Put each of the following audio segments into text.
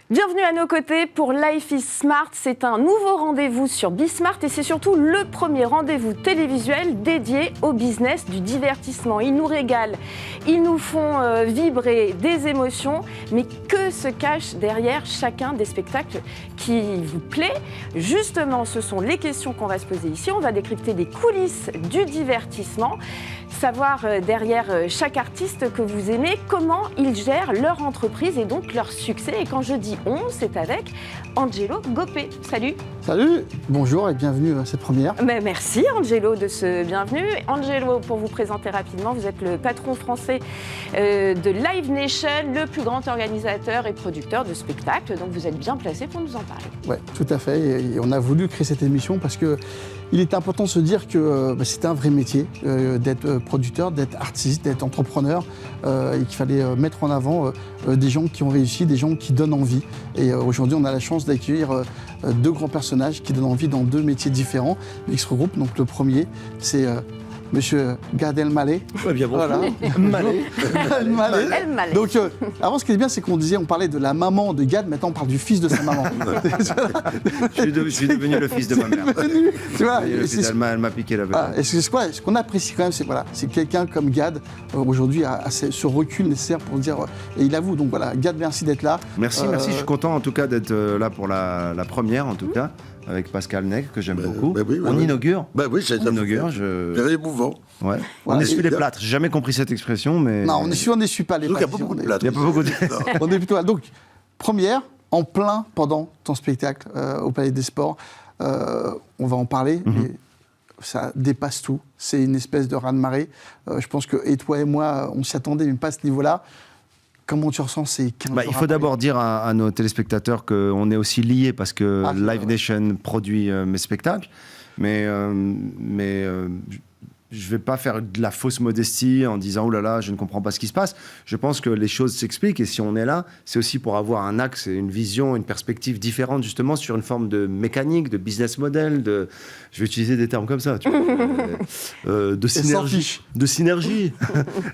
Bienvenue à nos côtés pour Life is Smart. C'est un nouveau rendez-vous sur Bismart et c'est surtout le premier rendez-vous télévisuel dédié au business du divertissement. Ils nous régalent, ils nous font vibrer des émotions, mais que se cache derrière chacun des spectacles qui vous plaît? Justement, ce sont les questions qu'on va se poser ici. On va décrypter les coulisses du divertissement, savoir derrière chaque artiste que vous aimez, comment ils gèrent leur entreprise et donc leur succès. Et quand je dis on, c'est avec Angelo Gopé. Salut. Salut, bonjour et bienvenue à cette première. Mais merci Angelo de ce bienvenue. Angelo, pour vous présenter rapidement, vous êtes le patron français de Live Nation, le plus grand organisateur et producteur de spectacles. Donc vous êtes bien placé pour nous en parler. Oui, tout à fait. Et on a voulu créer cette émission parce qu'il est important de se dire que c'est un vrai métier d'être producteur, d'être artiste, d'être entrepreneur et qu'il fallait mettre en avant des gens qui ont réussi, des gens qui donnent envie. Et aujourd'hui, on a la chance d'accueillir deux grands personnages qui donnent envie dans deux métiers différents, mais qui se regroupent. Donc le premier, c'est Monsieur Gad Elmaleh. Ouais, bien bon. Voilà. Malais. Elmaleh. Donc, avant, ce qui est bien, c'est qu'on parlait de la maman de Gad, maintenant on parle du fils de sa maman. Je suis devenu le fils de ma mère. Tu vois, Elle m'a piqué la et ce qu'on apprécie quand même, c'est quelqu'un comme Gad, aujourd'hui, a ce recul nécessaire pour dire, et il avoue. Donc voilà, Gad, merci d'être là. Merci, je suis content en tout cas d'être là pour la première en tout cas. Avec Pascal Nègre, que j'aime beaucoup. On inaugure. Oui, c'est inaugure. C'est émouvant. Ouais. Voilà, on essuie les plâtres. J'ai jamais compris cette expression, mais. Non, on n'essuie pas les plâtres. Il n'y a pas beaucoup de plâtres. Il n'y a pas beaucoup de. On est plutôt là. Donc, première, en plein pendant ton spectacle au Palais des Sports. On va en parler, mais ça dépasse tout. C'est une espèce de raz-de-marée. Je pense que et toi et moi, on s'y attendait, mais pas à ce niveau-là. Comment tu ressens ces 15 jours? Il faut d'abord dire à nos téléspectateurs qu'on est aussi liés parce que Live Nation produit mes spectacles. Mais je ne vais pas faire de la fausse modestie en disant « Oh là là, je ne comprends pas ce qui se passe ». Je pense que les choses s'expliquent et si on est là, c'est aussi pour avoir un axe et une vision, une perspective différente justement sur une forme de mécanique, de business model, je vais utiliser des termes comme ça, tu vois, de synergie.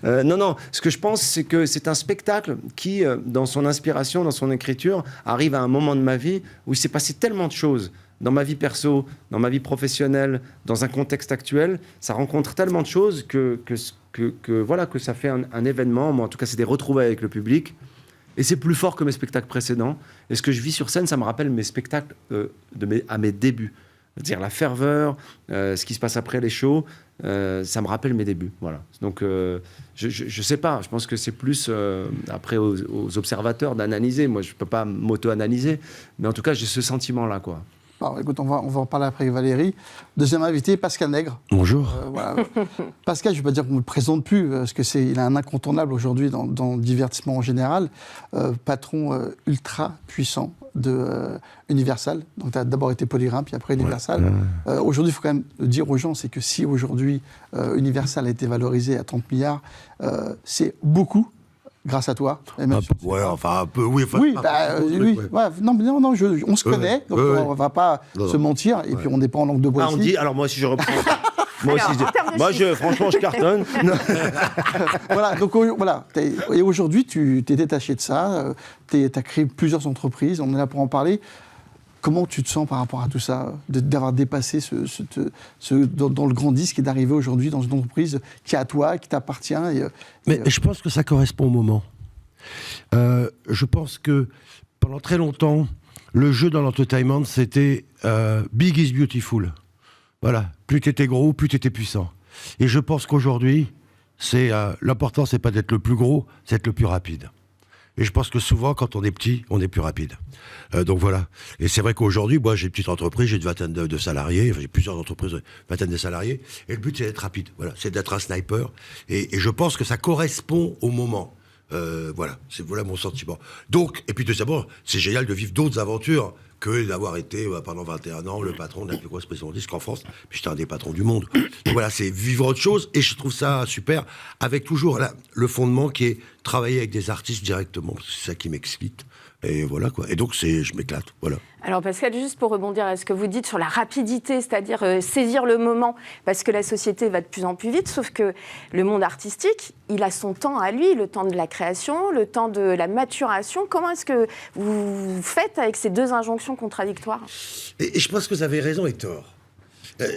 Non, ce que je pense, c'est que c'est un spectacle qui, dans son inspiration, dans son écriture, arrive à un moment de ma vie où il s'est passé tellement de choses. Dans ma vie perso, dans ma vie professionnelle, dans un contexte actuel, ça rencontre tellement de choses que ça fait un événement. Moi, en tout cas, c'est des retrouvailles avec le public. Et c'est plus fort que mes spectacles précédents. Et ce que je vis sur scène, ça me rappelle mes spectacles à mes débuts. C'est-à-dire la ferveur, ce qui se passe après les shows, ça me rappelle mes débuts. Voilà. Donc, je sais pas. Je pense que c'est plus après aux observateurs d'analyser. Moi, je peux pas m'auto-analyser. Mais en tout cas, j'ai ce sentiment-là, quoi. Alors, écoute, on va en parler après avec Valérie. Deuxième invité, Pascal Nègre. Bonjour. Voilà. Pascal, je ne vais pas dire qu'on ne le présente plus, parce qu'il a un incontournable aujourd'hui dans le divertissement en général. Patron ultra puissant de Universal. Donc, tu as d'abord été Polygrim, puis après Universal. Aujourd'hui, il faut quand même le dire aux gens, c'est que si aujourd'hui Universal a été valorisé à 30 milliards, c'est beaucoup. Grâce à toi. Et même un peu, oui. Oui, Ouais, non, on se connaît, donc on ne va pas se mentir, et puis on n'est pas en langue de bois ici. On dit, alors moi aussi je reprends. Franchement, je cartonne. Voilà, donc voilà. Et aujourd'hui, tu t'es détaché de ça, tu as créé plusieurs entreprises, on est là pour en parler. Comment tu te sens par rapport à tout ça, d'avoir dépassé dans le grand disque et d'arriver aujourd'hui dans une entreprise qui est à toi, qui t'appartient Mais je pense que ça correspond au moment. Je pense que pendant très longtemps, le jeu dans l'entertainment, c'était big is beautiful. Voilà, plus t'étais gros, plus t'étais puissant. Et je pense qu'aujourd'hui, l'important, c'est pas d'être le plus gros, c'est d'être le plus rapide. Et je pense que souvent, quand on est petit, on est plus rapide. Donc voilà. Et c'est vrai qu'aujourd'hui, moi, j'ai une petite entreprise, j'ai une vingtaine de salariés, j'ai plusieurs entreprises, une vingtaine de salariés. Et le but, c'est d'être rapide. Voilà, c'est d'être un sniper. Et je pense que ça correspond au moment. Voilà, c'est mon sentiment. Donc, et puis deuxièmement, c'est génial de vivre d'autres aventures que d'avoir été pendant 21 ans le patron de la plus grosse maison de disques en France. Puis j'étais un des patrons du monde. Donc voilà, c'est vivre autre chose. Et je trouve ça super, avec toujours le fondement qui est travailler avec des artistes directement. C'est ça qui m'excite. Et voilà quoi. Et donc je m'éclate, voilà. Alors Pascal, juste pour rebondir à ce que vous dites sur la rapidité, c'est-à-dire saisir le moment, parce que la société va de plus en plus vite, sauf que le monde artistique, il a son temps à lui, le temps de la création, le temps de la maturation. Comment est-ce que vous faites avec ces deux injonctions contradictoires ? Et je pense que vous avez raison et tort.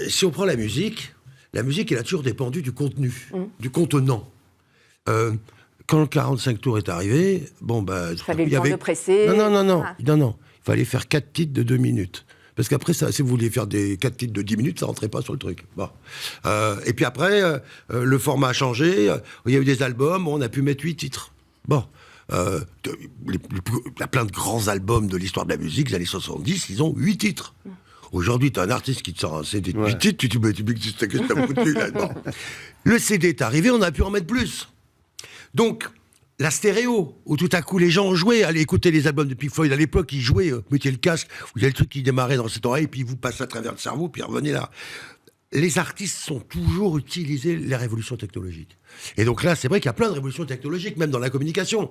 Si on prend la musique, elle a toujours dépendu du contenu, du contenant. Quand le 45 tours est arrivé, il fallait le temps de presser. Non. Il fallait faire 4 titres de 2 minutes. Parce qu'après, si vous vouliez faire des 4 titres de 10 minutes, ça rentrait pas sur le truc. Bon. Et puis après, le format a changé. Il y a eu des albums, on a pu mettre 8 titres. Bon. Il y a plein de grands albums de l'histoire de la musique, les années 70, ils ont 8 titres. Aujourd'hui, tu as un artiste qui te sort un CD de 8 titres, tu te dis, qu'est-ce que t'as foutu là-dedans ? Le CD est arrivé, on a pu en mettre plus. Donc, la stéréo, où tout à coup les gens jouaient, allaient écouter les albums de Pink Floyd à l'époque, ils jouaient, mettez le casque, vous avez le truc qui démarrait dans cette oreille, puis vous passez à travers le cerveau, puis revenez là. Les artistes ont toujours utilisé les révolutions technologiques. Et donc là, c'est vrai qu'il y a plein de révolutions technologiques, même dans la communication.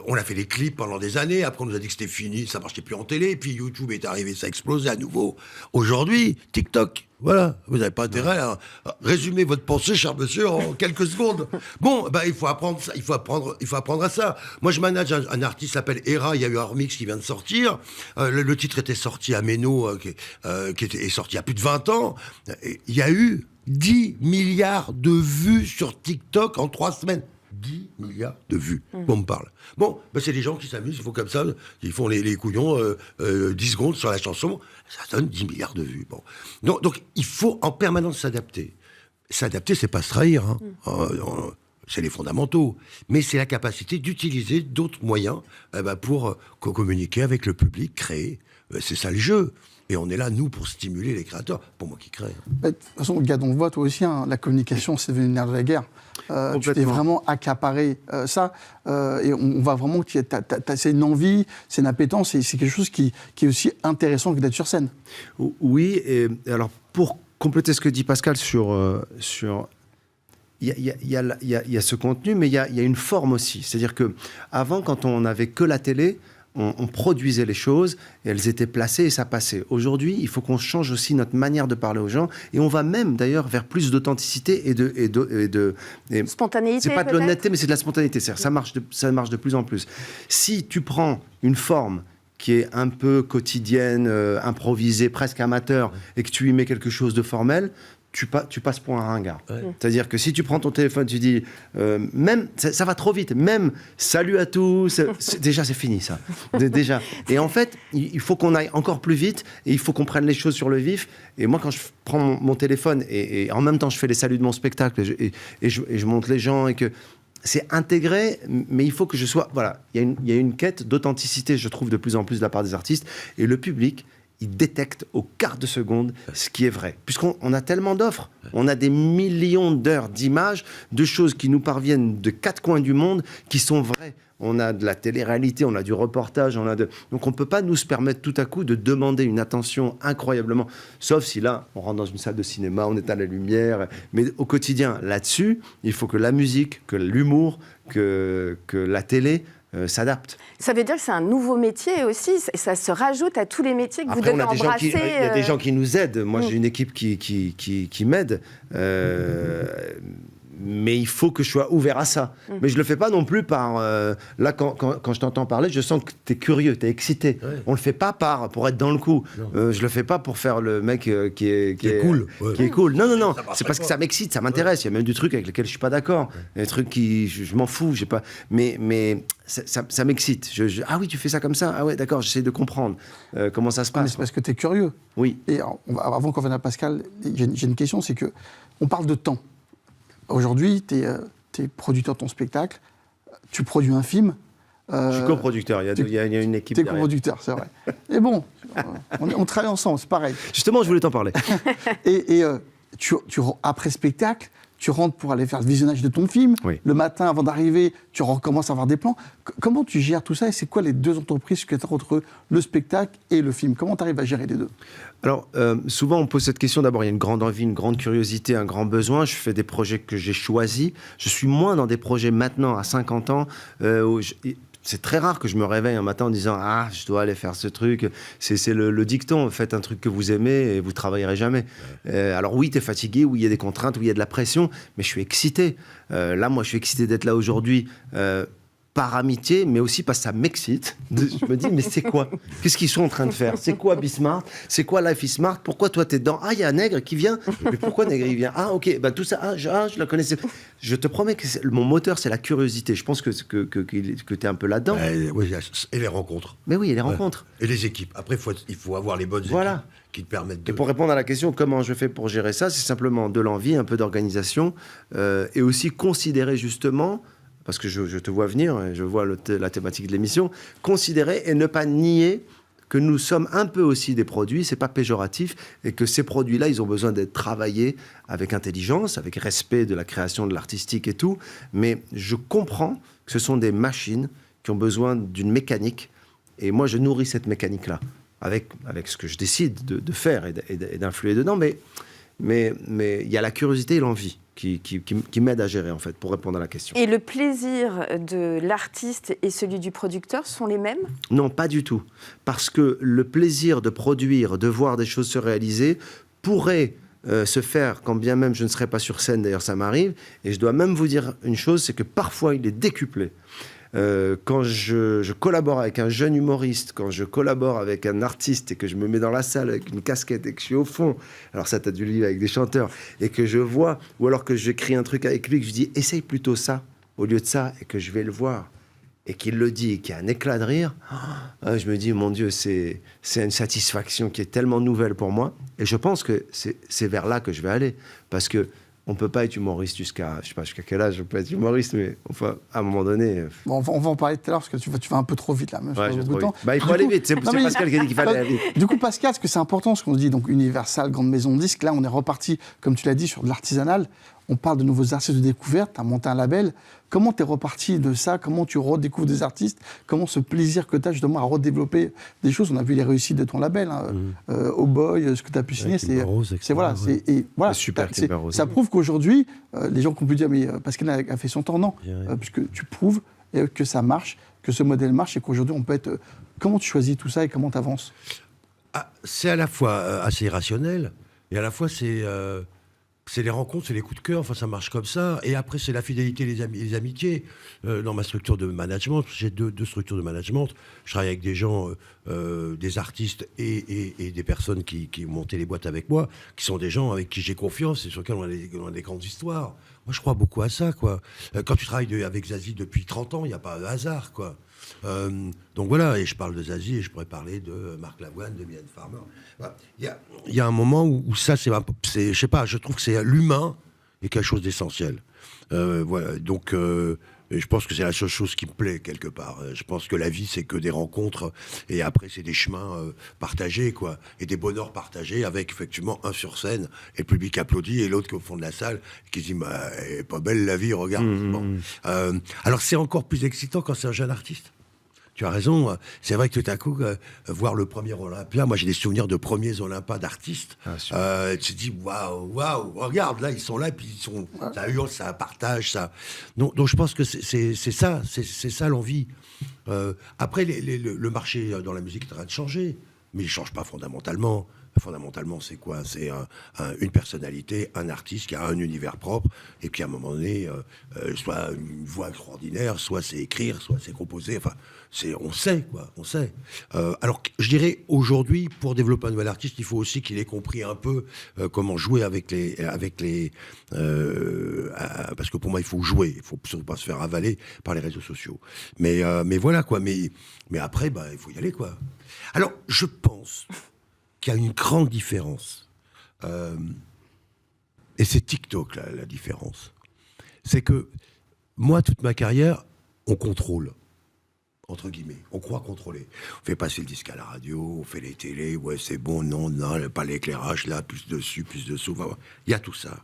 On a fait des clips pendant des années, après on nous a dit que c'était fini, ça marchait plus en télé, puis YouTube est arrivé, ça a explosé à nouveau. Aujourd'hui, TikTok, voilà, vous n'avez pas intérêt à résumer votre pensée, cher monsieur, en quelques secondes. Bon, il faut apprendre ça, il faut apprendre à ça. Moi, je manage un artiste qui s'appelle Hera, il y a eu un remix qui vient de sortir. Le titre était sorti à Méno, qui est sorti il y a plus de 20 ans. Il y a eu 10 milliards de vues sur TikTok en 3 semaines. 10 milliards de vues, on me parle. Bon, c'est des gens qui s'amusent, ils font comme ça, ils font les couillons 10 secondes sur la chanson, ça donne 10 milliards de vues. Bon. Donc, il faut en permanence s'adapter. S'adapter, c'est pas se trahir, c'est les fondamentaux. Mais c'est la capacité d'utiliser d'autres moyens pour communiquer avec le public, créer. C'est ça le jeu. Et on est là, nous, pour stimuler les créateurs. Pour moi qui crée. De toute façon, Gad, on le voit, toi aussi, la communication, c'est devenu une nerf de la guerre. Tu t'es vraiment accaparé ça. Et on voit vraiment que c'est une envie, c'est une appétence, et c'est quelque chose qui est aussi intéressant que d'être sur scène. Oui, et alors pour compléter ce que dit Pascal sur il y a ce contenu, mais il y a une forme aussi. C'est-à-dire qu'avant, quand on n'avait que la télé, on produisait les choses, et elles étaient placées et ça passait. Aujourd'hui, il faut qu'on change aussi notre manière de parler aux gens, et on va même d'ailleurs vers plus d'authenticité et de spontanéité. C'est pas de l'honnêteté, mais c'est de la spontanéité. Ça marche de plus en plus. Si tu prends une forme qui est un peu quotidienne, improvisée, presque amateur, et que tu y mets quelque chose de formel, tu passes pour un ringard. Ouais. C'est-à-dire que si tu prends ton téléphone, tu dis, même, ça va trop vite, même salut à tous, déjà c'est fini ça. Déjà. Et en fait, il faut qu'on aille encore plus vite, et il faut qu'on prenne les choses sur le vif. Et moi, quand je prends mon téléphone, et en même temps je fais les saluts de mon spectacle, et je montre les gens, et que c'est intégré, mais il faut que je sois... Voilà, il y a une quête d'authenticité, je trouve, de plus en plus de la part des artistes, et le public, il détecte au quart de seconde ce qui est vrai. Puisqu'on a tellement d'offres, on a des millions d'heures d'images, de choses qui nous parviennent de 4 coins du monde, qui sont vraies. On a de la télé-réalité, on a du reportage, donc on ne peut pas nous se permettre tout à coup de demander une attention incroyablement... Sauf si là, on rentre dans une salle de cinéma, on est à la lumière. Mais au quotidien, là-dessus, il faut que la musique, que l'humour, que la télé... s'adapte. Ça veut dire que c'est un nouveau métier aussi, et ça se rajoute à tous les métiers que vous devez embrasser. Il y a des gens qui nous aident. Moi, j'ai une équipe qui m'aide. Mais il faut que je sois ouvert à ça. Mais je ne le fais pas non plus par... là, quand je t'entends parler, je sens que tu es curieux, tu es excité. Ouais. On ne le fait pas pour être dans le coup. Je ne le fais pas pour faire le mec qui est cool. Ouais. Qui est cool. Non. C'est parce que ça m'excite, ça m'intéresse. Il y a même du truc avec lequel je ne suis pas d'accord. Il y a des trucs qui... Je m'en fous. J'ai pas... Mais ça m'excite. Ah oui, tu fais ça comme ça. Ah ouais, d'accord, j'essaie de comprendre comment ça se passe. Mais c'est parce que tu es curieux. Oui. Et avant qu'on vienne à Pascal, j'ai une question, c'est qu'on parle de temps. Aujourd'hui, tu es producteur de ton spectacle, tu produis un film. Je suis coproducteur, il y a une équipe derrière. Tu es coproducteur, c'est vrai. Et bon, on travaille ensemble, c'est pareil. Justement, je voulais t'en parler. Et après spectacle, tu rentres pour aller faire le visionnage de ton film. Oui. Le matin, avant d'arriver, tu recommences à avoir des plans. Comment tu gères tout ça, et c'est quoi les deux entreprises que tu as entre le spectacle et le film? Comment tu arrives à gérer les deux? Alors, souvent, on pose cette question. D'abord, il y a une grande envie, une grande curiosité, un grand besoin. Je fais des projets que j'ai choisis. Je suis moins dans des projets maintenant, à 50 ans, où c'est très rare que je me réveille un matin en disant « Ah, je dois aller faire ce truc ». C'est le dicton, faites un truc que vous aimez et vous travaillerez jamais. Alors oui, tu es fatigué, oui, il y a des contraintes, oui, il y a de la pression, mais je suis excité. Là, moi, je suis excité d'être là aujourd'hui. Par amitié, mais aussi parce que ça m'excite. Je me dis, mais c'est quoi? Qu'est-ce qu'ils sont en train de faire? C'est quoi Bismart? C'est quoi Life is Smart? Pourquoi toi, t'es dedans? Ah, il y a un nègre qui vient. Mais pourquoi nègre, il vient? Ah, ok, tout ça, je la connaissais. Je te promets que mon moteur, c'est la curiosité. Je pense que t'es un peu là-dedans. Oui, et les rencontres. Mais oui, et les rencontres. Et les équipes. Après, il faut avoir les bonnes équipes qui te permettent de... Et pour répondre à la question, comment je fais pour gérer ça? C'est simplement de l'envie, un peu d'organisation, et aussi considérer justement... parce que je te vois venir, et je vois la thématique de l'émission, considérer et ne pas nier que nous sommes un peu aussi des produits, c'est pas péjoratif, et que ces produits-là, ils ont besoin d'être travaillés avec intelligence, avec respect de la création, de l'artistique et tout, mais je comprends que ce sont des machines qui ont besoin d'une mécanique, et moi je nourris cette mécanique-là, avec ce que je décide de faire et d'influer dedans, mais il y a la curiosité et l'envie qui m'aide à gérer, en fait, pour répondre à la question. Et le plaisir de l'artiste et celui du producteur sont les mêmes? Non, pas du tout. Parce que le plaisir de produire, de voir des choses se réaliser, pourrait se faire quand bien même je ne serais pas sur scène, d'ailleurs ça m'arrive, et je dois même vous dire une chose, c'est que parfois il est décuplé. Quand je collabore avec un jeune humoriste, quand je collabore avec un artiste et que je me mets dans la salle avec une casquette et que je suis au fond, alors ça t'as dû le vivre avec des chanteurs, et que je vois, ou alors que j'écris un truc avec lui, que je dis essaye plutôt ça au lieu de ça, et que je vais le voir, et qu'il le dit, et qu'il y a un éclat de rire, je me dis mon Dieu, c'est une satisfaction qui est tellement nouvelle pour moi, et je pense que c'est vers là que je vais aller, parce que on ne peut pas être humoriste jusqu'à, je sais pas jusqu'à quel âge on peut être humoriste, mais enfin, à un moment donné... Bon, on va en parler tout à l'heure, parce que tu vas un peu trop vite, là. Même, ouais, il faut aller vite, c'est Pascal qui a dit qu'il fallait aller vite. Du coup, Pascal, parce que c'est important, ce qu'on se dit, donc Universal, grande maison de disques, là, on est reparti, comme tu l'as dit, sur de l'artisanal. On parle de nouveaux artistes de découverte, tu as monté un label. Comment tu es reparti de ça? Comment tu redécouvres des artistes? Comment ce plaisir que tu as justement à redévelopper des choses? On a vu les réussites de ton label, Oh Boy, ce que tu as pu signer, c'est voilà, voilà, super. Ça prouve qu'aujourd'hui, les gens qui ont pu dire mais Pascal a fait son temps, non, puisque tu prouves que ça marche, que ce modèle marche et qu'aujourd'hui on peut être. Comment tu choisis tout ça et comment tu avances? C'est à la fois assez irrationnel et à la fois c'est les rencontres, c'est les coups de cœur, enfin ça marche comme ça. Et après, c'est la fidélité, les amitiés. Dans ma structure de management, j'ai deux structures de management. Je travaille avec des gens, des artistes et des personnes qui ont monté les boîtes avec moi, qui sont des gens avec qui j'ai confiance et sur lesquels on a des grandes histoires. Moi, je crois beaucoup à ça, quoi. Quand tu travailles avec Zazie depuis 30 ans, il n'y a pas de hasard, quoi. Donc voilà, et je parle de Zazie et je pourrais parler de Marc Lavoine, de Mylène Farmer. Il y a un moment où ça, je sais pas, je trouve que c'est l'humain est quelque chose d'essentiel. Voilà, donc je pense que c'est la seule chose qui me plaît quelque part. Je pense que la vie, c'est que des rencontres et après, c'est des chemins partagés, quoi, et des bonheurs partagés avec effectivement un sur scène et le public applaudit et l'autre qui est au fond de la salle qui se dit elle est pas belle la vie, regarde. Bon. Alors c'est encore plus excitant quand c'est un jeune artiste. Tu as raison, c'est vrai que tout à coup, voir le premier Olympia, moi j'ai des souvenirs de premiers Olympias d'artistes. Tu te dis, waouh, regarde, là ils sont là, et puis ça hurle, ça partage, ça. Donc je pense que c'est ça l'envie. Après, le marché dans la musique est en train de changer, mais il ne change pas fondamentalement. Fondamentalement, c'est quoi? C'est une personnalité, un artiste qui a un univers propre et puis à un moment donné, soit une voix extraordinaire, soit c'est écrire, soit c'est composer. Enfin, on sait, quoi, on sait. Alors, je dirais, aujourd'hui, pour développer un nouvel artiste, il faut aussi qu'il ait compris un peu comment jouer avec les parce que pour moi, il faut jouer. Il faut surtout pas se faire avaler par les réseaux sociaux. Mais voilà, quoi. Mais après, il faut y aller, quoi. Alors, je pense qu'il y a une grande différence. Et c'est TikTok, là, la différence. C'est que, moi, toute ma carrière, on contrôle, entre guillemets. On croit contrôler. On fait passer le disque à la radio, on fait les télés, ouais, c'est bon, non, pas l'éclairage, là, plus dessus, plus dessous. Il y a tout ça.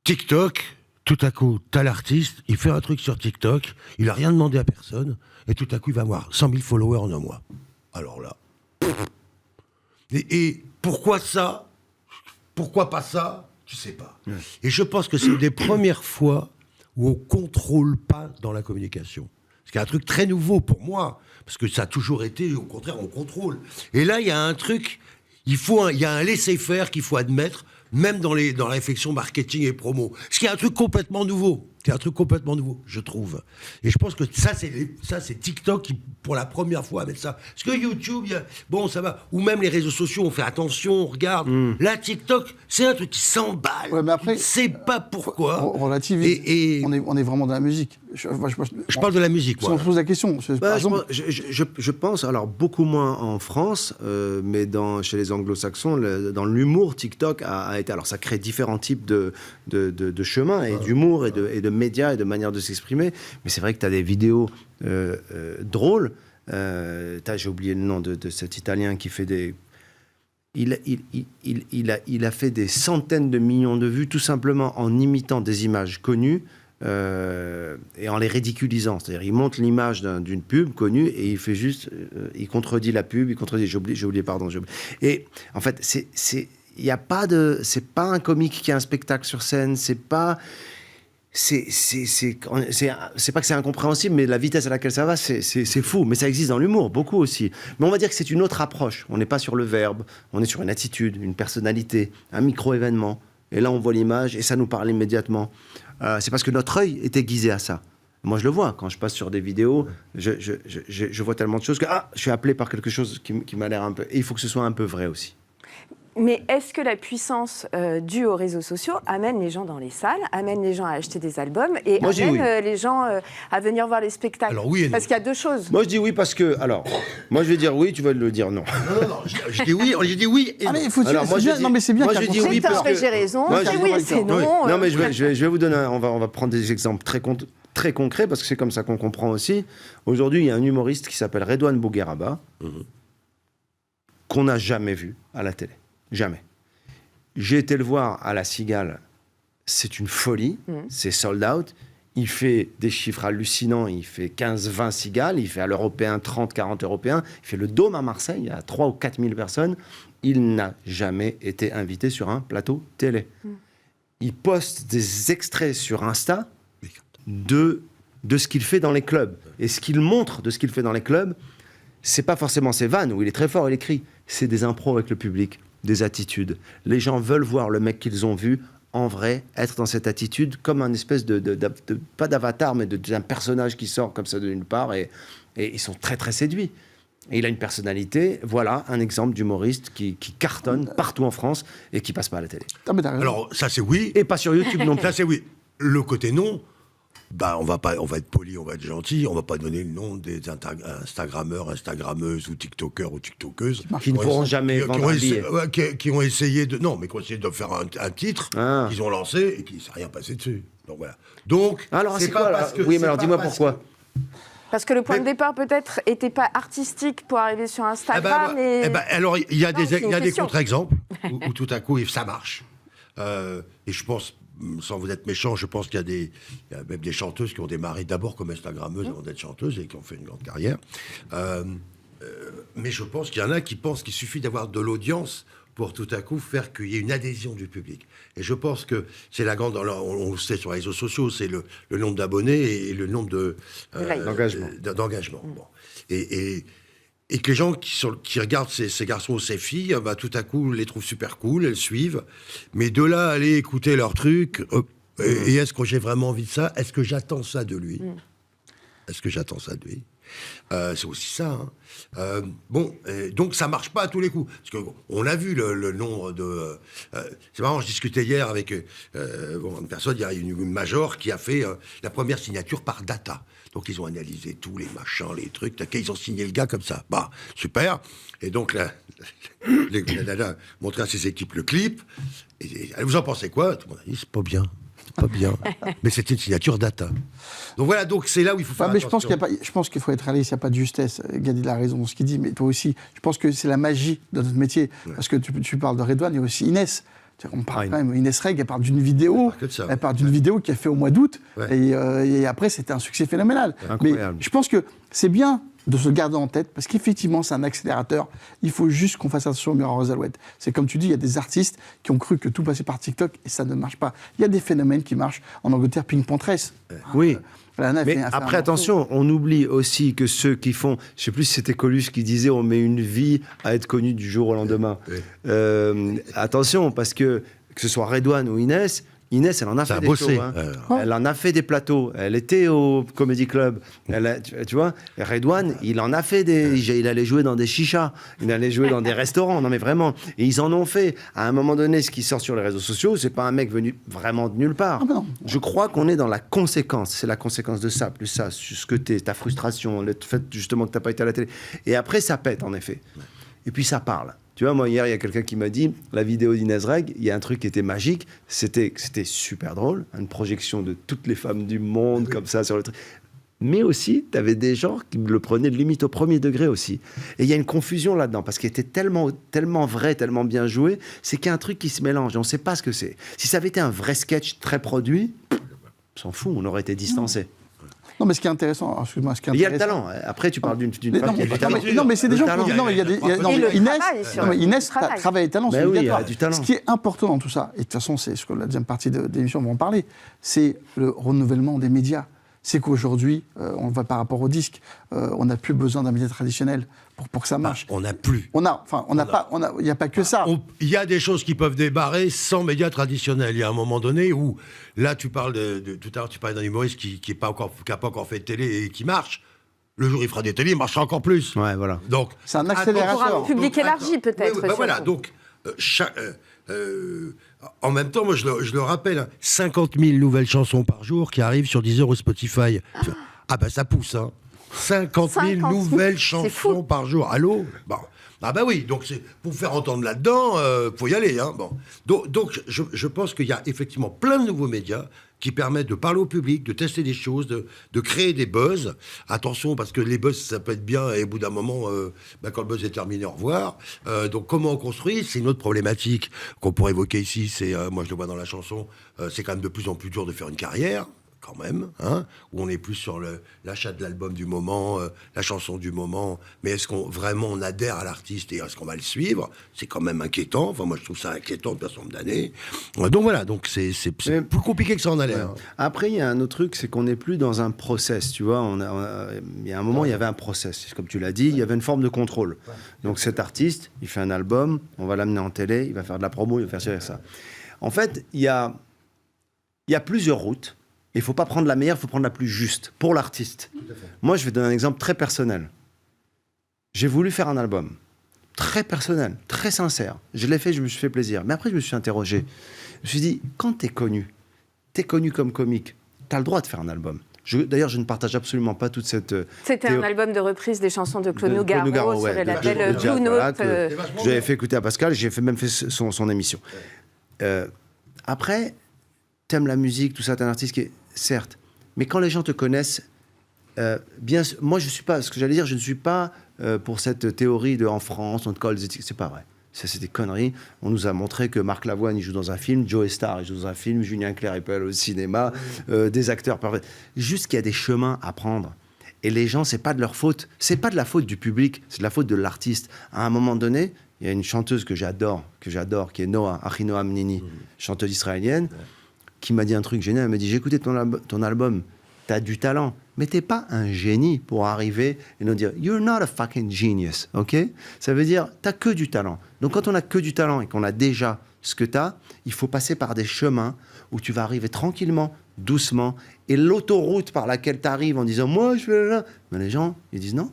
TikTok, tout à coup, t'as l'artiste, il fait un truc sur TikTok, il n'a rien demandé à personne, et tout à coup, il va avoir 100 000 followers en un mois. Alors là... Et pourquoi ça? Pourquoi pas ça? Tu sais pas. Et je pense que c'est une des premières fois où on contrôle pas dans la communication. Ce qui est un truc très nouveau pour moi, parce que ça a toujours été, au contraire, on contrôle. Et là, il y a un truc, il y a un laisser-faire qu'il faut admettre, même dans la réflexion marketing et promo. Ce qui est un truc complètement nouveau. Je trouve. Et je pense que ça, c'est TikTok qui, pour la première fois, met ça. Parce que YouTube, bon, ça va. Ou même les réseaux sociaux, on fait attention, on regarde. Là, TikTok, c'est un truc qui s'emballe. Ouais, mais après, on ne sait pas pourquoi. Relativise. Et On est vraiment dans la musique. Je parle de la musique, Si moi. on se pose la question, par exemple, Je pense, alors beaucoup moins en France, mais chez les anglo-saxons, dans l'humour, TikTok a été... Alors ça crée différents types de chemins, et d'humour, et de médias, et de manières de s'exprimer. Mais c'est vrai que tu as des vidéos drôles. J'ai oublié le nom de cet Italien qui fait des... Il a fait des centaines de millions de vues, tout simplement en imitant des images connues, et en les ridiculisant. C'est-à-dire, il monte l'image d'une pub connue et il fait juste... il contredit la pub, j'ai oublié. Et en fait, il y a pas de... C'est pas un comique qui a un spectacle sur scène, c'est pas que c'est incompréhensible, mais la vitesse à laquelle ça va, c'est fou. Mais ça existe dans l'humour, beaucoup aussi. Mais on va dire que c'est une autre approche. On n'est pas sur le verbe, on est sur une attitude, une personnalité, un micro-événement. Et là, on voit l'image et ça nous parle immédiatement. C'est parce que notre œil est aiguisé à ça. Moi, je le vois. Quand je passe sur des vidéos, je vois tellement de choses que je suis appelé par quelque chose qui m'a l'air un peu... Et il faut que ce soit un peu vrai aussi. Mais est-ce que la puissance due aux réseaux sociaux amène les gens dans les salles, amène les gens à acheter des albums et amène les gens à venir voir les spectacles? Alors, oui et non. Parce qu'il y a deux choses. Moi, je dis oui parce que... Alors, moi, je vais dire oui, tu vas le dire non. Non, je dis oui, j'ai dit oui. Et non. mais il faut Alors, moi, c'est je bien, dis- non, mais c'est bien. moi, qu'il y je a dis un oui concept. parce que... J'ai raison, Moi, c'est je dis oui, oui, c'est non. Non, mais je vais vous donner... On va prendre des exemples très concrets parce que c'est comme ça qu'on comprend aussi. Aujourd'hui, il y a un humoriste qui s'appelle Redouane Bougueraba qu'on n'a jamais vu à la télé. Jamais. J'ai été le voir à La Cigale. C'est une folie. C'est sold out. Il fait des chiffres hallucinants. Il fait 15-20 cigales. Il fait à l'européen 30-40 européens. Il fait le Dôme à Marseille. Il y a 3 ou 4 000 personnes. Il n'a jamais été invité sur un plateau télé. Il poste des extraits sur Insta de ce qu'il fait dans les clubs. Et ce qu'il montre de ce qu'il fait dans les clubs, c'est pas forcément ses vannes où il est très fort, il écrit. C'est des impros avec le public, des attitudes. Les gens veulent voir le mec qu'ils ont vu en vrai être dans cette attitude comme un espèce pas d'avatar, mais d'un personnage qui sort comme ça de nulle part, et ils sont très très séduits. Et il a une personnalité, voilà un exemple d'humoriste qui cartonne partout en France et qui passe pas à la télé. Ah, mais t'as raison. Alors, ça c'est oui. Et pas sur YouTube non plus. Ça c'est oui. Le côté non, on va être poli, on va être gentil, on va pas donner le nom des Instagrammeurs, Instagrammeuses ou TikTokers ou TikTokeuses Qui ne pourront jamais vendre un billet. qui ont essayé de faire un titre qu'ils ont lancé et qui ne s'est rien passé dessus. Donc voilà. Donc Alors c'est pas quoi parce que Oui, mais c'est alors pas dis-moi parce pourquoi. Parce que le point de départ, peut-être, n'était pas artistique pour arriver sur Instagram. Alors, il y a Non, c'est une des question. contre-exemples où tout à coup, ça marche. Et je pense, sans vous être méchant, je pense qu'il y a même des chanteuses qui ont démarré d'abord comme Instagrammeuses avant d'être chanteuses et qui ont fait une grande carrière. Mais je pense qu'il y en a qui pensent qu'il suffit d'avoir de l'audience pour tout à coup faire qu'il y ait une adhésion du public. Et je pense que c'est la grande... On le sait sur les réseaux sociaux, c'est le nombre d'abonnés et le nombre d'engagement. Bon. Et que les gens qui regardent ces garçons ou ces filles, tout à coup, les trouvent super cool, elles suivent. Mais de là, aller écouter leurs trucs... et est-ce que j'ai vraiment envie de ça? Est-ce que j'attends ça de lui? Est-ce que j'attends ça de lui? C'est aussi ça. Donc ça marche pas à tous les coups. Parce qu'on a vu le nombre de... c'est marrant, je discutais hier avec une personne, il y a une major qui a fait la première signature par data. Donc ils ont analysé tous les machins, les trucs, ils ont signé le gars comme ça. Bah, super. Et donc elle a montré à ses équipes le clip. Et vous en pensez quoi? Tout le monde a dit, c'est pas bien. Pas bien. Mais c'était une signature data. Donc voilà, donc c'est là où il faut faire mais attention. je pense qu'il faut être réaliste, il n'y a pas de justesse. Gadi a raison dans ce qu'il dit, mais toi aussi, je pense que c'est la magie de notre métier. Ouais. Parce que tu parles de Redouane, il y a aussi Inès. On parle quand même, Inès Reg, elle parle d'une vidéo, vidéo qui a fait au mois d'août, et après c'était un succès phénoménal. Incroyable. Mais je pense que c'est bien de se garder en tête, parce qu'effectivement, c'est un accélérateur. Il faut juste qu'on fasse attention au miroir aux alouettes. C'est comme tu dis, il y a des artistes qui ont cru que tout passait par TikTok et ça ne marche pas. Il y a des phénomènes qui marchent. En Angleterre, Pink Panthers. Oui. Rihanna a Mais fait un après, morceau. attention, on oublie aussi que ceux qui font, je sais plus si c'était Coluche qui disait, on met une vie à être connu du jour au lendemain. Attention, parce que ce soit Redouane ou Inès, elle en a Ça fait a des bossé. shows. Elle en a fait des plateaux. Elle était au Comedy Club. Tu vois, Redouane, il en a fait il allait jouer dans des chichas. Il allait jouer dans des restaurants. Non, mais vraiment. Et ils en ont fait. À un moment donné, ce qui sort sur les réseaux sociaux, c'est pas un mec venu vraiment de nulle part. Ah ben non. Je crois qu'on est dans la conséquence. C'est la conséquence de ça, plus ça, ce que t'es, ta frustration, le fait justement que t'as pas été à la télé. Et après, ça pète, en effet. Et puis, ça parle. Tu vois, moi, hier, il y a quelqu'un qui m'a dit, la vidéo d'Inès Reg, il y a un truc qui était magique, c'était super drôle, une projection de toutes les femmes du monde, comme ça, sur le truc. Mais aussi, tu avais des gens qui le prenaient limite au premier degré aussi. Et il y a une confusion là-dedans, parce qu'il était tellement vrai, tellement bien joué, c'est qu'il y a un truc qui se mélange, et on ne sait pas ce que c'est. Si ça avait été un vrai sketch très produit, on s'en fout, on aurait été distancés. Non, mais ce qui est intéressant, excuse-moi, ce qui est Il y a le intéressant. talent. Après, tu parles d'une Mais femme qui a du talent. non, mais c'est des Le gens talent. qui. Non, mais il y a des. Non, Et le Inès, travail, sur non, mais le Inès travail. travail et talent, Ben c'est oui, obligatoire. il y a du talent. Ce qui est important dans tout ça, et de toute façon, c'est ce que la deuxième partie de l'émission va en parler, c'est le renouvellement des médias. C'est qu'aujourd'hui, on va par rapport au disque, on n'a plus besoin d'un média traditionnel pour que ça marche. On n'a plus. Il n'y a pas que ça. Il y a des choses qui peuvent débarrer sans médias traditionnels. Il y a un moment donné où, là, tu parles tout à l'heure, tu parlais d'un humoriste qui n'a pas encore fait de télé et qui marche. Le jour où il fera des télés, il marchera encore plus. Ouais, voilà. Donc, C'est un accélérateur. Pour un public élargi, peut-être, Oui, bah voilà, surtout. donc, en même temps, moi, je le rappelle, hein, 50 000 nouvelles chansons par jour qui arrivent sur Deezer ou Spotify. Ah ben, ça pousse, hein. 50 000 nouvelles C'est fou. chansons par jour. Allô? Bon. Ah ben oui, donc pour faire entendre là-dedans, faut y aller. Hein. Bon. Donc je pense qu'il y a effectivement plein de nouveaux médias qui permettent de parler au public, de tester des choses, de créer des buzz. Attention, parce que les buzz, ça peut être bien, et au bout d'un moment, quand le buzz est terminé, au revoir. Donc comment on construit, c'est une autre problématique qu'on pourrait évoquer ici. C'est, moi je le vois dans la chanson, c'est quand même de plus en plus dur de faire une carrière. Quand même, hein, où on est plus sur l'achat de l'album du moment, la chanson du moment, mais est-ce qu'on vraiment on adhère à l'artiste et est-ce qu'on va le suivre? C'est quand même inquiétant, enfin moi je trouve ça inquiétant depuis un certain nombre d'années. Donc voilà, donc c'est plus compliqué que ça en a l'air. Ouais. Après, il y a un autre truc, c'est qu'on n'est plus dans un process, tu vois. Il y a un moment, il y avait un process. Comme tu l'as dit, il y avait une forme de contrôle. Donc cet artiste, il fait un album, on va l'amener en télé, il va faire de la promo, il va faire ça. En fait, il y a plusieurs routes. Il ne faut pas prendre la meilleure, il faut prendre la plus juste pour l'artiste. Moi, je vais donner un exemple très personnel. J'ai voulu faire un album très personnel, très sincère. Je l'ai fait, je me suis fait plaisir. Mais après, je me suis interrogé. Je me suis dit, quand tu es connu comme comique, tu as le droit de faire un album. D'ailleurs, je ne partage absolument pas toute cette... C'était un album de reprise des chansons de Claude de Claude Nougaro Nougaro, sur ouais, le de label Jazz, Blue voilà, Note. que j'avais fait écouter à Pascal, j'ai même fait son émission. Après, t'aimes la musique, tout ça, t'es un artiste qui est... Certes, mais quand les gens te connaissent, moi je suis pas, ce que j'allais dire, je ne suis pas pour cette théorie de en France, on te colle, c'est pas vrai. Ça, c'est des conneries. On nous a montré que Marc Lavoine, il joue dans un film, Joe Star, il joue dans un film, Julien Clerc, il peut aller au cinéma, des acteurs parfaits. Juste qu'il y a des chemins à prendre. Et les gens, c'est pas de leur faute. C'est pas de la faute du public, c'est de la faute de l'artiste. À un moment donné, il y a une chanteuse que j'adore, qui est Noah, Achinoam Nini, chanteuse israélienne, qui m'a dit un truc génial. Elle m'a dit, j'ai écouté ton album, t'as du talent, mais t'es pas un génie pour arriver et nous dire, you're not a fucking genius, ok? Ça veut dire, t'as que du talent. Donc quand on a que du talent et qu'on a déjà ce que t'as, il faut passer par des chemins où tu vas arriver tranquillement, doucement, et l'autoroute par laquelle t'arrives en disant, moi je vais là, mais les gens, ils disent non,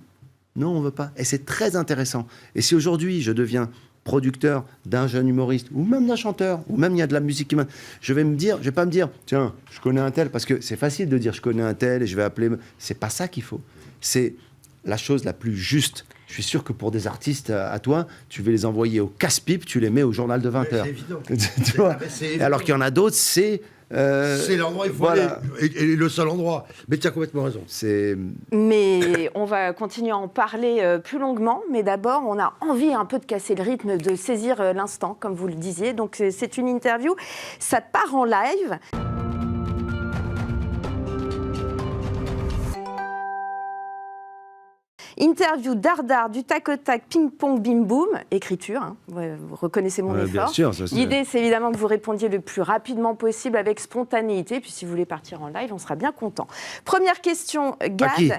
on veut pas. Et c'est très intéressant. Et si aujourd'hui je deviens producteur d'un jeune humoriste, ou même d'un chanteur, ou même il y a de la musique qui m'a... Je vais pas me dire, tiens, je connais un tel, parce que c'est facile de dire je connais un tel et je vais appeler... C'est pas ça qu'il faut. C'est la chose la plus juste. Je suis sûr que pour des artistes à toi, tu vas les envoyer au casse-pipe, tu les mets au journal de 20h. C'est évident. Tu vois. C'est évident. Alors qu'il y en a d'autres, c'est... c'est l'endroit où il faut voilà. aller, et le seul endroit. Mais tu as complètement raison. Mais on va continuer à en parler plus longuement. Mais d'abord, on a envie un peu de casser le rythme, de saisir l'instant, comme vous le disiez. Donc c'est une interview. Ça part en live. Interview, dardard, du tac au tac, ping-pong, bim-boum. Écriture, hein. Vous reconnaissez mon effort. Bien sûr, ça, L'idée, c'est évidemment que vous répondiez le plus rapidement possible avec spontanéité. Puis si vous voulez partir en live, on sera bien content. Première question, Gad. qui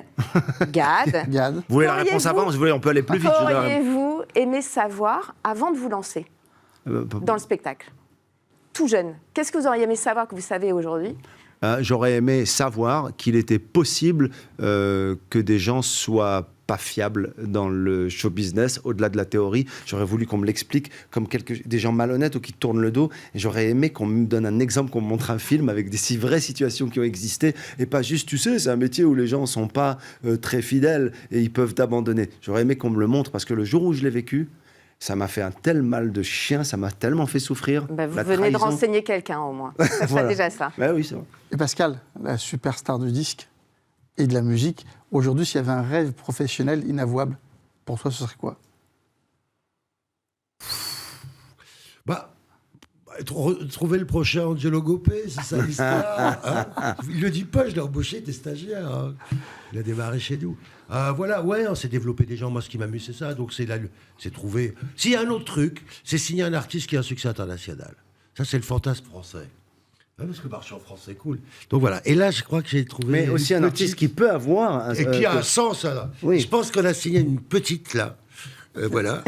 Gad. Vous voulez la réponse avant? Vous voulez, on peut aller plus vite. Auriez-vous aimé savoir avant de vous lancer dans le spectacle? Tout jeune. Qu'est-ce que vous auriez aimé savoir que vous savez aujourd'hui? J'aurais aimé savoir qu'il était possible que des gens soient pas fiables dans le show business, au-delà de la théorie. J'aurais voulu qu'on me l'explique comme des gens malhonnêtes ou qui tournent le dos. Et j'aurais aimé qu'on me donne un exemple, qu'on me montre un film avec des vraies situations qui ont existé et pas juste, tu sais, c'est un métier où les gens sont pas très fidèles et ils peuvent t'abandonner. J'aurais aimé qu'on me le montre parce que le jour où je l'ai vécu, ça m'a fait un tel mal de chien, ça m'a tellement fait souffrir. Vous venez de renseigner quelqu'un au moins. Ça Voilà. fait déjà ça. Oui, c'est vrai. Et Pascal, la superstar du disque et de la musique, aujourd'hui, s'il y avait un rêve professionnel inavouable, pour toi, ce serait quoi? Trouver le prochain Angelo Gopé, c'est ça l'histoire. Hein, il le dit pas, je l'ai embauché, t'es stagiaire. Hein. Il a démarré chez nous. Voilà, ouais, on s'est développé des gens. Moi, ce qui m'amuse, c'est ça. Donc, c'est trouver. S'il y a un autre truc, c'est signer un artiste qui a un succès international. Ça, c'est le fantasme français. Hein, parce que marcher en France, c'est cool. Donc voilà. Et là, je crois que j'ai trouvé. Mais aussi un artiste qui peut avoir. Et qui a un sens, là. Oui. Je pense qu'on a signé une petite, là. Voilà.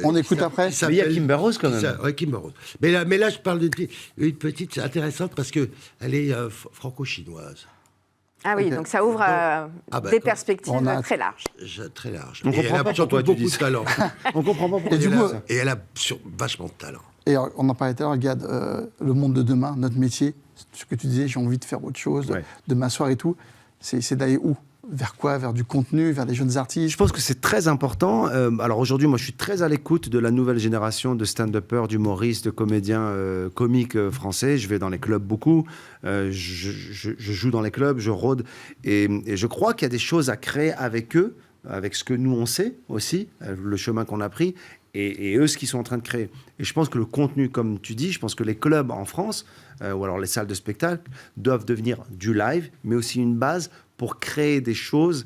On écoute après. Mais il y a Kimber Rose quand même. Oui, Kimber Rose. Mais là, je parle d'une petite, c'est intéressante parce qu'elle est franco-chinoise. Ah oui, Okay. donc ça ouvre des perspectives très larges. Très large. On Et comprend elle a pas surtout pourquoi tu beaucoup dis de ça. talent. On comprend pas pourquoi. Et du coup, Et elle a vachement de talent. et on en parlait tout à l'heure, regarde, le monde de demain, notre métier, ce que tu disais, j'ai envie de faire autre chose, Ouais. de m'asseoir et tout, c'est d'aller où? Vers quoi? Vers du contenu, vers des jeunes artistes? Je pense que c'est très important. Alors aujourd'hui, moi, je suis très à l'écoute de la nouvelle génération de stand-uppers, d'humoristes, de comédiens comiques français. Je vais dans les clubs beaucoup. Je joue dans les clubs, je rôde. Et je crois qu'il y a des choses à créer avec eux, avec ce que nous, on sait aussi, le chemin qu'on a pris, et eux, ce qu'ils sont en train de créer. Et je pense que le contenu, comme tu dis, je pense que les clubs en France, ou alors les salles de spectacle, doivent devenir du live, mais aussi une base pour créer des choses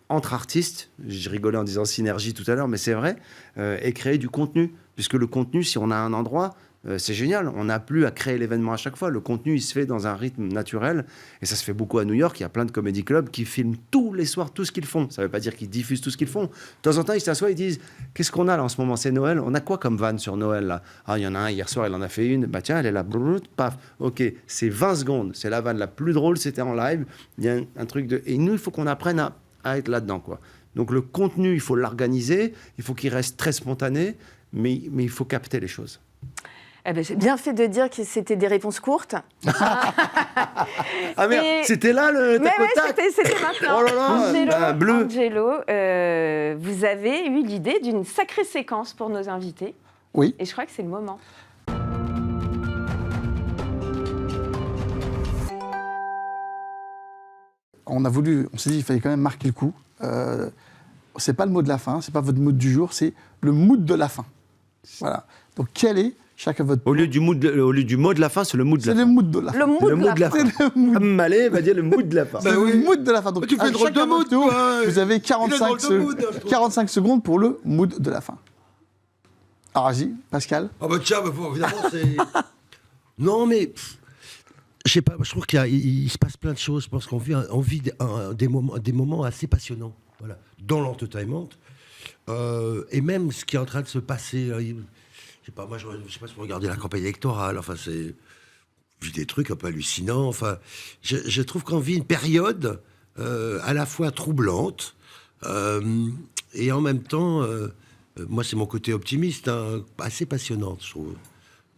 entre artistes. Je rigolais en disant synergie tout à l'heure, mais c'est vrai, et créer du contenu. Puisque le contenu, si on a un endroit, c'est génial. On n'a plus à créer l'événement à chaque fois. Le contenu, il se fait dans un rythme naturel. Et ça se fait beaucoup à New York. Il y a plein de comédie clubs qui filment tous les soirs tout ce qu'ils font. Ça ne veut pas dire qu'ils diffusent tout ce qu'ils font. De temps en temps, ils s'assoient, ils disent « Qu'est-ce qu'on a là en ce moment? C'est Noël. On a quoi comme vanne sur Noël là? Ah, il y en a un, hier soir, il en a fait une. Bah tiens, elle est là. Brrr, paf. Ok, c'est 20 secondes. C'est la vanne la plus drôle. C'était en live. Il y a un truc de... Et nous, il faut qu'on apprenne à être là-dedans, quoi. Donc le contenu, il faut l'organiser. Il faut qu'il reste très spontané. Mais il faut capter les choses. Eh ben, j'ai bien fait de dire que c'était des réponses courtes. Ah merde, Et- c'était là le Mais tac au ouais, tac. c'était maintenant. Oh là là, Angelo, bleu. Angelo, vous avez eu l'idée d'une sacrée séquence pour nos invités. Oui. Et je crois que c'est le moment. On s'est dit qu'il fallait quand même marquer le coup. C'est pas le mot de la fin, c'est pas votre mot du jour, c'est le mood de la fin. Voilà. Donc quel est chacun votre Au lieu du mot de la fin, c'est le mood de C'est la le fin. mood de la fin. Le mood Le mood de la fin. C'est le mood. Malé va dire le mood de la fin. C'est le mood de la fin. Donc, Tu fais à drôle chacun de mood, votre tour, toi. vous avez Il a drôle de mood, je trouve. 45 secondes pour le mood de la fin. Alors, vas-y, Pascal. Ah bah tiens, évidemment, c'est... Non, mais... Je sais pas, je trouve qu'il se passe plein de choses. Je pense qu'on vit, des moments assez passionnants, voilà, dans l'entertainment. Et même ce qui est en train de se passer... je sais pas, moi, je sais pas si vous regardez la campagne électorale, enfin, c'est... Je vis des trucs un peu hallucinants. Enfin, je trouve qu'on vit une période à la fois troublante et en même temps... moi, c'est mon côté optimiste, hein, assez passionnante, je trouve.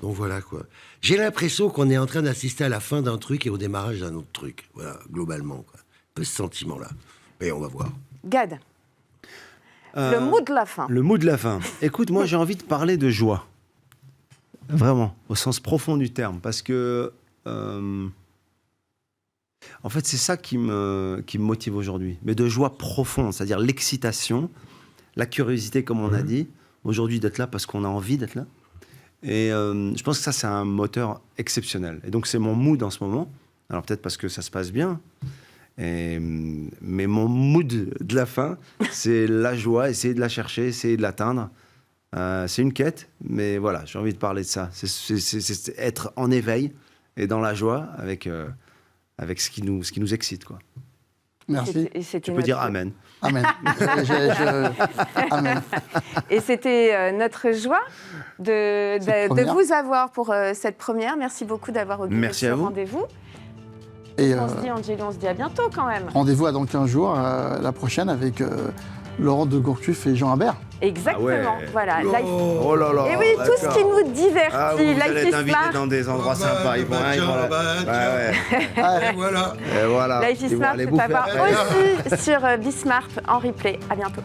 Donc voilà, quoi. J'ai l'impression qu'on est en train d'assister à la fin d'un truc et au démarrage d'un autre truc. Voilà, globalement, quoi. Un peu ce sentiment-là. Mais on va voir. Gad, le mood de la fin. Le mood de la fin. Écoute, moi, j'ai envie de parler de joie. Vraiment, au sens profond du terme. Parce que... en fait, c'est ça qui me motive aujourd'hui. Mais de joie profonde, c'est-à-dire l'excitation, la curiosité, comme on a dit. Aujourd'hui, d'être là parce qu'on a envie d'être là. Et je pense que ça, c'est un moteur exceptionnel. Et donc, c'est mon mood en ce moment. Alors, peut-être parce que ça se passe bien. Mais mon mood de la fin, c'est la joie, essayer de la chercher, essayer de l'atteindre. C'est une quête, mais voilà, j'ai envie de parler de ça. C'est être en éveil et dans la joie avec ce qui nous excite, quoi. Merci. Tu peux dire amen. Amen. Amen. Et c'était notre joie de vous avoir pour cette première. Merci beaucoup d'avoir occupé ce rendez-vous. Et on se dit, Angelo, on se dit à bientôt quand même. Rendez-vous dans 15 jours, la prochaine, avec Laurent de Gourcuff et Jean Habert. Exactement, voilà. Oh là là. Et oui, tout ce qui nous divertit. Vous allez être invité dans des endroits sympas. Ils vont voilà. Et voilà. Life is Smart peut avoir aussi sur Bismart en replay. À bientôt.